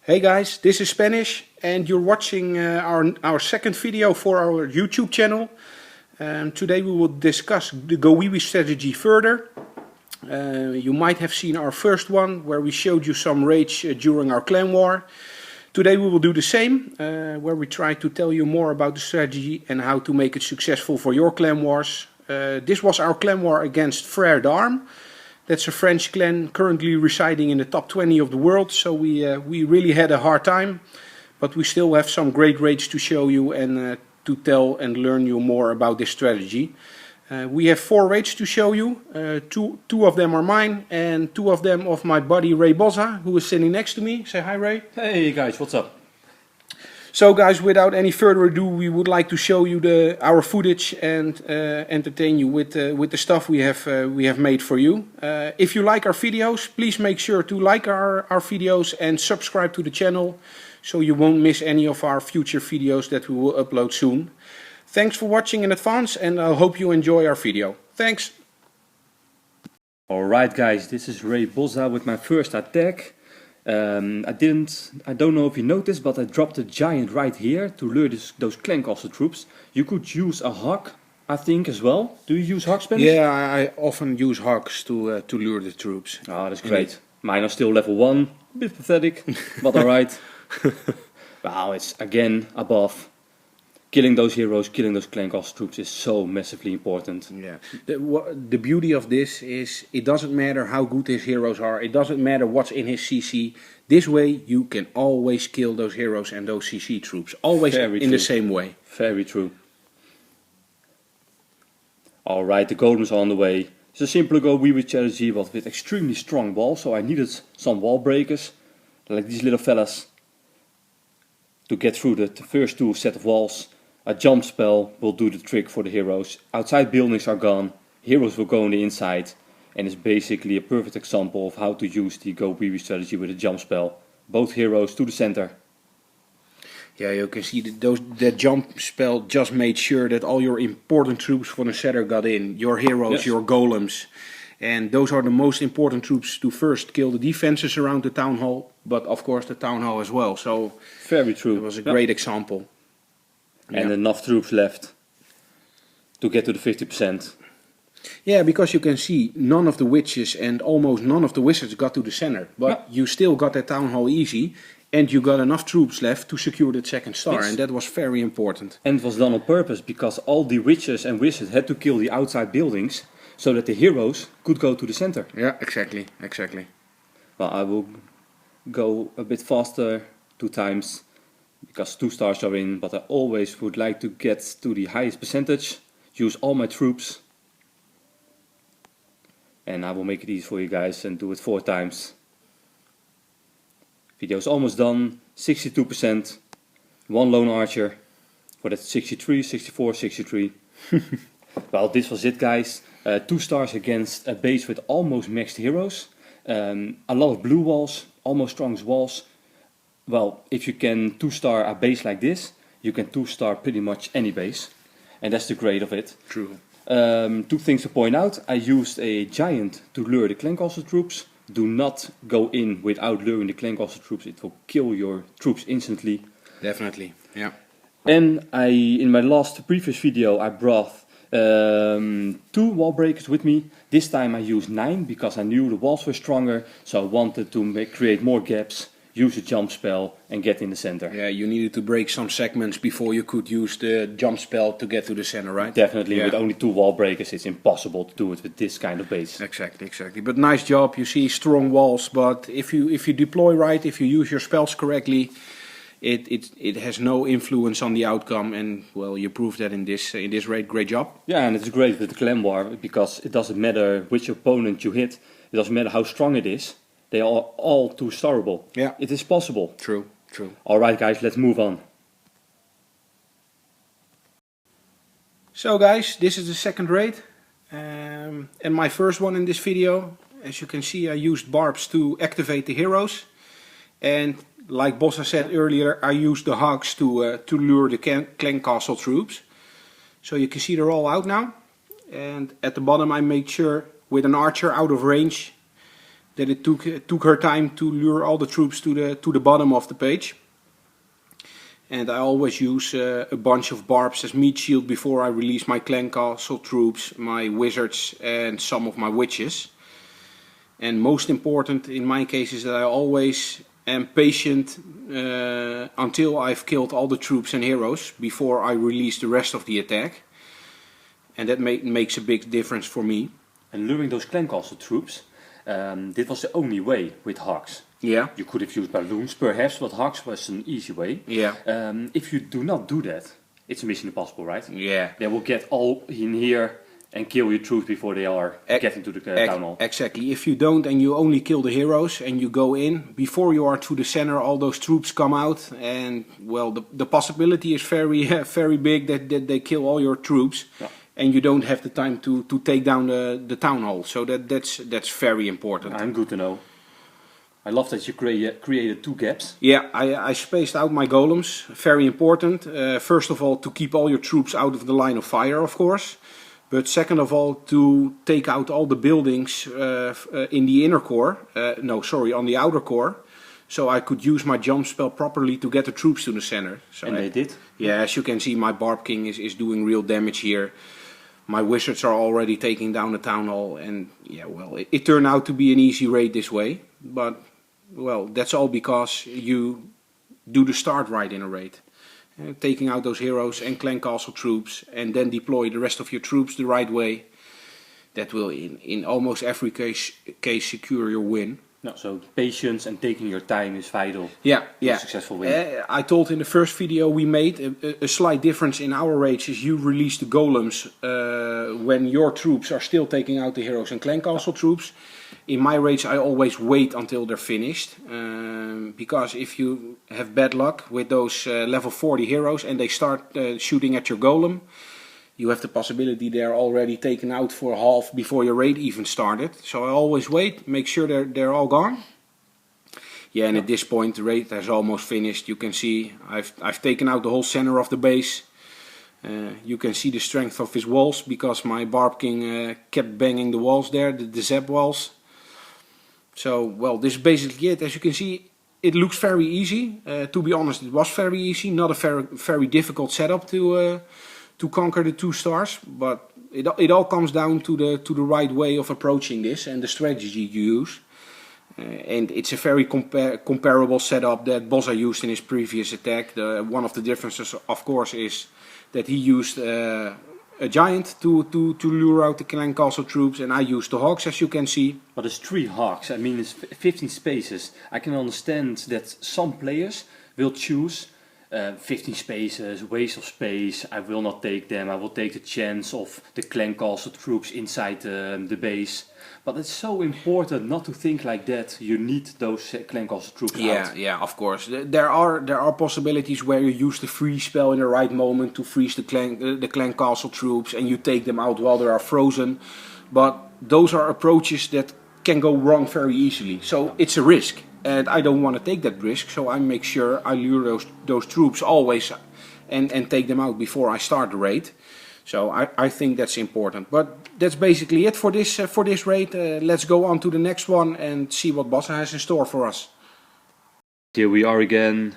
Hey guys, this is Spanish and you're watching our second video for our YouTube channel. Today we will discuss the GoWiWi strategy further. You might have seen our first one where we showed you some raids during our clan war. Today we will do the same, where we try to tell you more about the strategy and how to make it successful for your clan wars. This was our clan war against FRERES D'ARMES. That's a French clan currently residing in the top 20 of the world, so we really had a hard time. But we still have some great raids to show you and to tell and learn you more about this strategy. We have 4 raids to show you. Two of them are mine and 2 of them of my buddy Ray Bozza, who is sitting next to me. Say hi, Ray. Hey guys, what's up? So guys, without any further ado, we would like to show you our footage and entertain you with the stuff we have made for you. If you like our videos, please make sure to like our videos and subscribe to the channel, so you won't miss any of our future videos that we will upload soon. Thanks for watching in advance, and I hope you enjoy our video. Thanks! Alright guys, this is Ray Bozza with my first attack. I don't know if you noticed, but I dropped a giant right here to lure those clan castle troops. You could use a hawk, I think, as well. Do you use hawk, Spanish? Yeah, I often use hawks to lure the troops. Oh, that's great. Indeed. Mine are still level 1, a bit pathetic, but alright. Wow, it's again above. Killing those heroes, killing those clan castle troops is so massively important. Yeah. The beauty of this is it doesn't matter how good his heroes are. It doesn't matter what's in his CC. This way you can always kill those heroes and those CC troops. Always in the same way. Very true. Alright, the Golems are on the way. It's a simple GoWiWi strategy, but with extremely strong walls. So I needed some wall breakers, like these little fellas, to get through the first 2 set of walls. A jump spell will do the trick for the heroes. Outside buildings are gone, heroes will go on the inside, and it's basically a perfect example of how to use the GoWiWi strategy with a jump spell. Both heroes to the center. Yeah, you can see that jump spell just made sure that all your important troops from the center got in. Your heroes, yes. Your golems. And those are the most important troops to first kill the defenses around the town hall, but of course the town hall as well. So very true. It was a great example. And enough troops left to get to the 50%. Yeah, because you can see none of the witches and almost none of the wizards got to the center. But you still got that town hall easy, and you got enough troops left to secure that second star. Yes. And that was very important. And it was done on purpose, because all the witches and wizards had to kill the outside buildings so that the heroes could go to the center. Yeah, exactly, exactly. Well, I will go a bit faster 2 times, because 2 stars are in, but I always would like to get to the highest percentage, use all my troops, and I will make it easy for you guys and do it 4 times. Video is almost done, 62%, 1 lone archer, for that 63, 64, 63. Well, this was it guys, 2 stars against a base with almost maxed heroes, a lot of blue walls, almost strong walls. Well, if you can 2-star a base like this, you can 2-star pretty much any base. And that's the great of it. True. 2 things to point out. I used a giant to lure the clan castle troops. Do not go in without luring the clan castle troops. It will kill your troops instantly. Definitely, yeah. And in my previous video, I brought 2 wall breakers with me. This time I used 9 because I knew the walls were stronger. So I wanted to create more gaps. Use a jump spell and get in the center. Yeah, you needed to break some segments before you could use the jump spell to get to the center, right? Definitely, yeah. With only 2 wall breakers it's impossible to do it with this kind of base. Exactly, exactly. But nice job, you see strong walls, but if you deploy right, if you use your spells correctly, it has no influence on the outcome, and well, you proved that in this raid. Great job. Yeah, and it's great with the clan war, because it doesn't matter which opponent you hit, it doesn't matter how strong it is. They are all 2-starable. Yeah. It is possible. True, true. Alright guys, let's move on. So guys, this is the second raid. And my first one in this video. As you can see, I used barbs to activate the heroes. And like Bozza said earlier, I used the hawks to lure the clan castle troops. So you can see they're all out now. And at the bottom I made sure with an archer out of range that it took her time to lure all the troops to the bottom of the page. And I always use a bunch of barbs as meat shield before I release my clan castle troops, my wizards and some of my witches. And most important in my case is that I always am patient until I've killed all the troops and heroes before I release the rest of the attack. And that makes a big difference for me. And luring those clan castle troops, this was the only way with hogs. Yeah. You could have used balloons perhaps, but hogs was an easy way. Yeah. If you do not do that, it's a mission impossible, right? Yeah. They will get all in here and kill your troops before they are getting to the town hall. Exactly. If you don't and you only kill the heroes and you go in, before you are to the center, all those troops come out, and well, the possibility is very very big that they kill all your troops. Yeah. And you don't have the time to take down the town hall. So that's very important. I'm good to know. I love that you created 2 gaps. Yeah, I spaced out my golems. Very important. First of all, to keep all your troops out of the line of fire, of course. But second of all, to take out all the buildings in the inner core. On the outer core. So I could use my jump spell properly to get the troops to the center. So and they did? Yeah, as you can see, my Barb King is doing real damage here. My wizards are already taking down the town hall. And yeah, well, it turned out to be an easy raid this way. But, well, that's all because you do the start right in a raid. Taking out those heroes and clan castle troops, and then deploy the rest of your troops the right way. That will in almost every case secure your win. No, so patience and taking your time is vital. Yeah. For a successful win. I told in the first video we made a slight difference in our raids is you release the golems when your troops are still taking out the heroes and clan castle troops. In my raids I always wait until they're finished, because if you have bad luck with those level 40 heroes and they start shooting at your golem, you have the possibility they're already taken out for half before your raid even started. So I always wait, make sure they're all gone. Yeah, and at this point the raid has almost finished. You can see I've taken out the whole center of the base. You can see the strength of his walls because my Barb King kept banging the walls there, the zap walls. So, well, this is basically it. As you can see, it looks very easy. To be honest, it was very easy. Not a very difficult setup to conquer the 2 stars. But it all comes down to the right way of approaching this and the strategy you use. And it's a very comparable setup that Bozza used in his previous attack. One of the differences, of course, is that he used a giant to lure out the clan castle troops, and I used the hogs, as you can see. But it's 3 hogs, I mean it's 15 spaces. I can understand that some players will choose 15 spaces, waste of space, I will not take them, I will take the chance of the clan castle troops inside the base. But it's so important not to think like that. You need those clan castle troops out. Yeah, of course. There are possibilities where you use the freeze spell in the right moment to freeze the clan castle troops and you take them out while they are frozen. But those are approaches that can go wrong very easily. So it's a risk, and I don't want to take that risk. So I make sure I lure those troops always and take them out before I start the raid. So I think that's important. But that's basically it for this raid. Let's go on to the next one and see what Bozza has in store for us. Here we are again,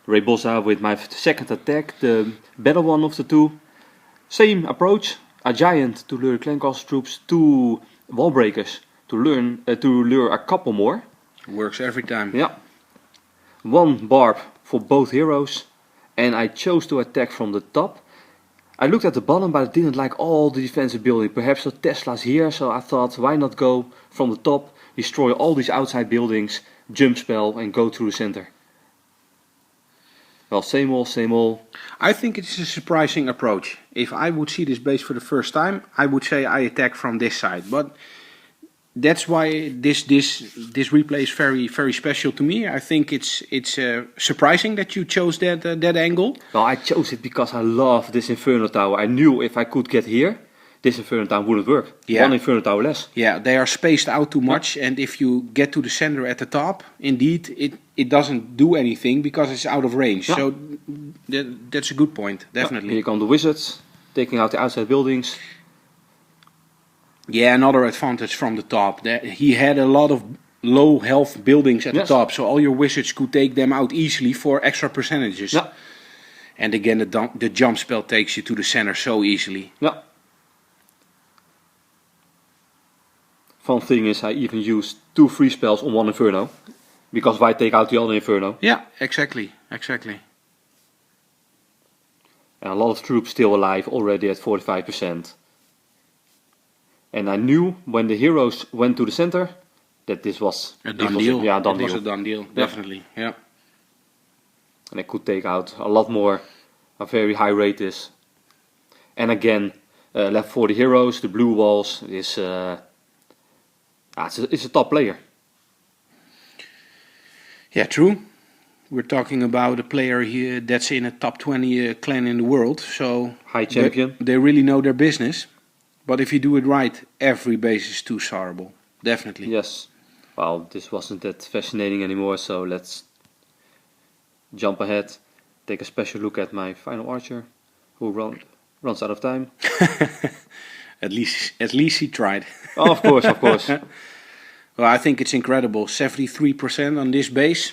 Ray Bozza with my second attack, the better one of the 2. Same approach, a giant to lure clan castle troops, 2 wallbreakers to lure a couple more. Works every time. Yeah. 1 barb for both heroes, and I chose to attack from the top. I looked at the bottom, but I didn't like all the defensive building. Perhaps the Tesla's here, so I thought, why not go from the top, destroy all these outside buildings, jump spell and go through the center. Well, same old. I think it's a surprising approach. If I would see this base for the first time, I would say I attack from this side. But that's why this replay is very special to me. I think it's surprising that you chose that angle. Well, I chose it because I love this Inferno Tower. I knew if I could get here, this Inferno Tower wouldn't work. Yeah. 1 Inferno Tower less. Yeah, they are spaced out too much, and if you get to the center at the top, indeed, it doesn't do anything because it's out of range. Yeah. So that's a good point, definitely. Yeah. Here come the wizards, taking out the outside buildings. Yeah, another advantage from the top. He had a lot of low health buildings at Yes. the top, so all your wizards could take them out easily for extra percentages. Yeah. And again, the jump spell takes you to the center so easily. Yeah. Fun thing is I even use 2 free spells on 1 Inferno. Because why take out the other Inferno? Yeah, exactly, exactly. And a lot of troops still alive, already at 45%. And I knew when the heroes went to the center that this was A done deal. Yeah, done It deal. was a done deal, definitely. Yeah. And I could take out a lot more. A very high rate is. And again, left for the heroes, the blue walls is it's a top player. Yeah, true. We're talking about a player here that's in a top 20 clan in the world, so High champion. they really know their business. But if you do it right, every base is too sarable. Definitely. Yes. Well, this wasn't that fascinating anymore, so let's jump ahead. Take a special look at my final archer, who runs out of time. At least he tried. Oh, of course, of course. Well, I think it's incredible. 73% on this base.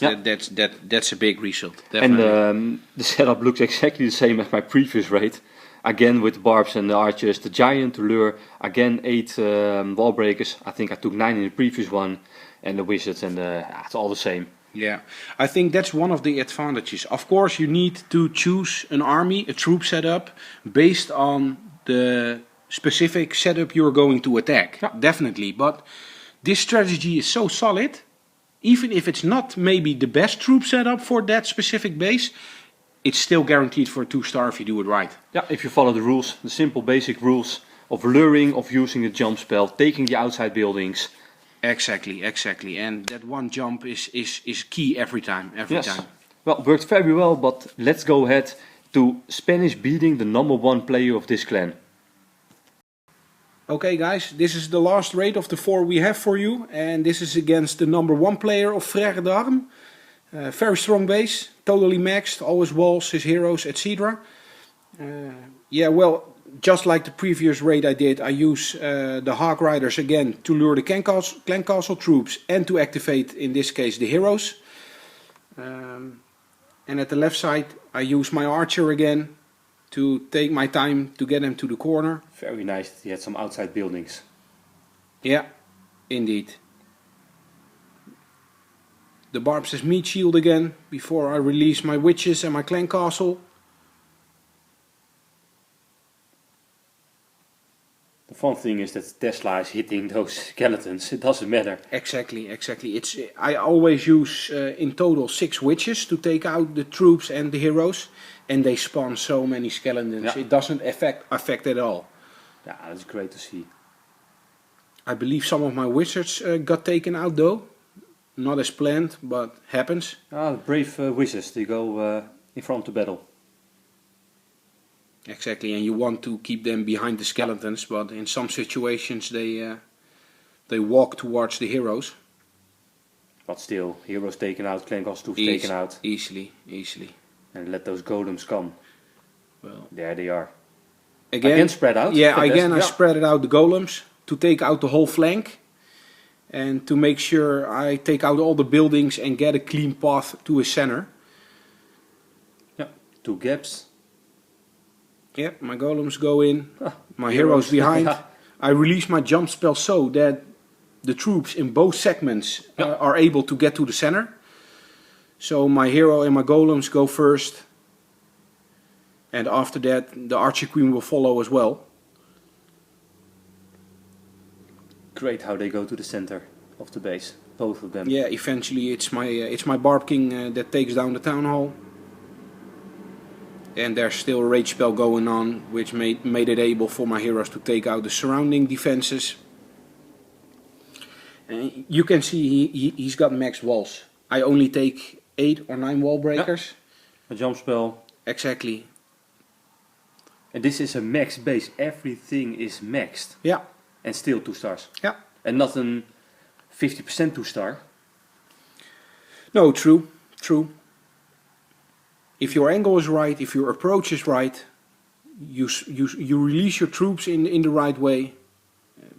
Yeah. That's a big result. And Definitely. the setup looks exactly the same as my previous raid. Again with the barbs and the archers, the giant to lure. Again 8 wall breakers. I think I took 9 in the previous one. And the wizards and it's all the same. Yeah, I think that's one of the advantages. Of course, you need to choose an army, a troop setup, based on the specific setup you're going to attack. Yeah. Definitely, but this strategy is so solid, even if it's not maybe the best troop setup for that specific base, it's still guaranteed for a 2-star if you do it right. Yeah, if you follow the rules, the simple basic rules of luring, of using the jump spell, taking the outside buildings. Exactly, exactly. And that one jump is key every time, every time. Well, worked very well, but let's go ahead to Spanish beating the #1 player of this clan. Okay guys, this is the last raid of the 4 we have for you, and this is against the #1 player of FRERES D'ARMES. Very strong base, totally maxed, always walls, his heroes, etc. Yeah, well, just like the previous raid I did, I use the Hawk Riders again to lure the clan castle troops and to activate, in this case, the heroes. And at the left side I use my archer again to take my time to get him to the corner. Very nice that he had some outside buildings. Yeah, indeed. The barbs as meat shield again before I release my witches and my clan castle. The fun thing is that Tesla is hitting those skeletons, it doesn't matter. Exactly, exactly. I always use in total 6 witches to take out the troops and the heroes, and they spawn so many skeletons. Yeah. It doesn't affect at all. Yeah, that's great to see. I believe some of my wizards got taken out though. Not as planned, but happens. Ah, the brave wizards, they go in front to battle. Exactly, and you want to keep them behind the skeletons, but in some situations they walk towards the heroes. But still, heroes taken out, clan castle troops taken out. Easily. And let those golems come. Well, There they are. again spread out. Yeah, Fantastic. again I spread out the golems to take out the whole flank. And to make sure I take out all the buildings and get a clean path to a center. Yeah, 2 gaps. Yeah, my golems go in, Ah, my heroes behind. Yeah. I release my jump spell so that the troops in both segments are able to get to the center. So my hero and my golems go first. And after that the archer queen will follow as well. Great how they go to the center of the base, both of them. Yeah, eventually it's my barb king that takes down the town hall. And there's still a rage spell going on, which made it able for my heroes to take out the surrounding defenses. And you can see he's got max walls. I only take 8 or 9 wall breakers. A jump spell. Exactly. And this is a max base, everything is maxed. Yeah. And still 2 stars. Yeah. And not a 50% 2 star. No, true. If your angle is right, if your approach is right, you release your troops in the right way.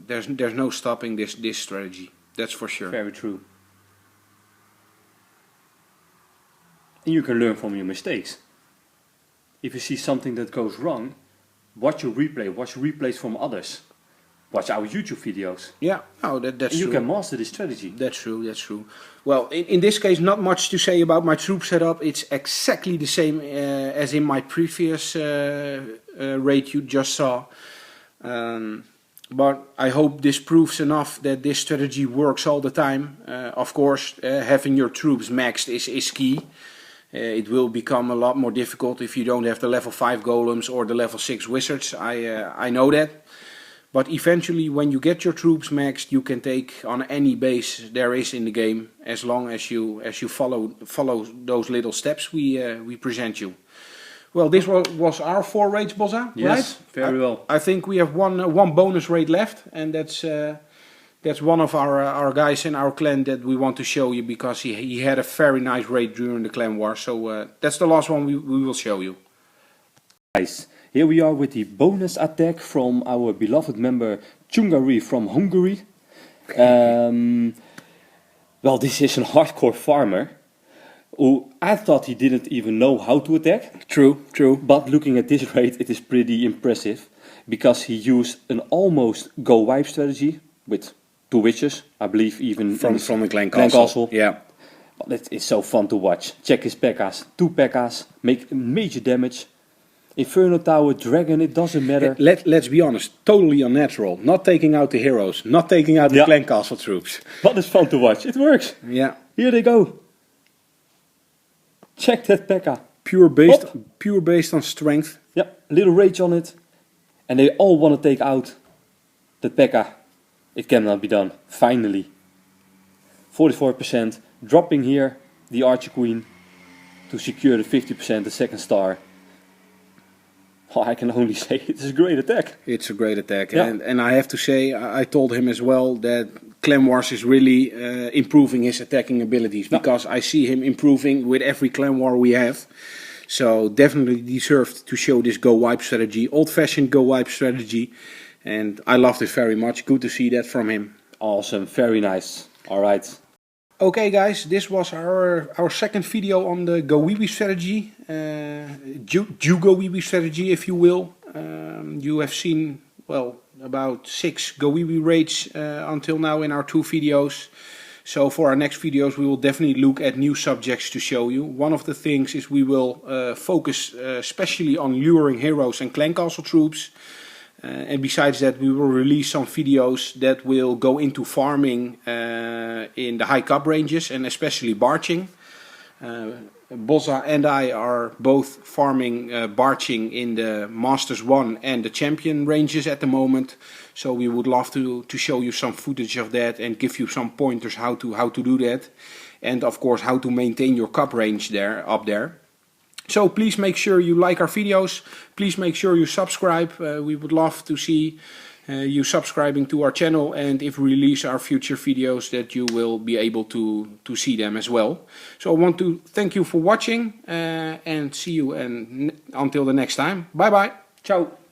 There's no stopping this strategy. That's for sure. Very true. And you can learn from your mistakes. If you see something that goes wrong, watch replays from others. Watch our YouTube videos. Yeah, oh, that's and true. You can master this strategy. That's true. Well, in this case, not much to say about my troop setup. It's exactly the same as in my previous raid you just saw. But I hope this proves enough that this strategy works all the time. Of course, having your troops maxed is key. It will become a lot more difficult if you don't have the level 5 golems or the level 6 wizards. I know that. But eventually, when you get your troops maxed, you can take on any base there is in the game, as long as you follow those little steps we present you. Well, this was our 4 raids, Bozza, yes, right? Very well. I think we have one bonus raid left, and that's one of our guys in our clan that we want to show you, because he had a very nice raid during the clan war. So that's the last one we will show you. Guys, here we are with the bonus attack from our beloved member Chungary from Hungary. Well, this is a hardcore farmer who I thought he didn't even know how to attack. True. But looking at this raid, it is pretty impressive, because he used an almost GoWiPe strategy with 2 witches, I believe, even from the clan castle. Yeah. But it is so fun to watch. Check his P.E.K.K.A.s, 2 P.E.K.K.A.s, make major damage. Inferno Tower, Dragon, it doesn't matter. Let's be honest, totally unnatural. Not taking out the heroes, not taking out the clan castle troops. But it's fun to watch, it works. Yeah. Here they go. Check that P.E.K.K.A. Pure based on strength. Yep, a little rage on it. And they all want to take out the P.E.K.K.A. It cannot be done, finally. 44%, dropping here the Archer Queen to secure the 50%, the 2nd star. Well, I can only say it's a great attack. It's a great attack. Yeah. And I have to say, I told him as well that Clan Wars is really improving his attacking abilities. Because I see him improving with every Clan War we have. So definitely deserved to show this GoWiPe strategy. Old-fashioned GoWiPe strategy. And I loved it very much. Good to see that from him. Awesome, very nice. Alright. Okay guys, this was our 2nd video on the GoWiWi strategy. GoWiWi strategy, if you will. You have seen, well, about 6 GoWiWi raids until now in our 2 videos. So for our next videos we will definitely look at new subjects to show you. One of the things is we will focus especially on luring heroes and clan castle troops. And besides that, we will release some videos that will go into farming in the high cup ranges, and especially barching. Bozza and I are both farming barching in the Masters 1 and the Champion ranges at the moment. So we would love to show you some footage of that and give you some pointers how to do that. And of course how to maintain your cup range up there. So please make sure you like our videos. Please make sure you subscribe. We would love to see you subscribing to our channel, and if we release our future videos that you will be able to see them as well. So I want to thank you for watching and see you until the next time. Bye bye. Ciao.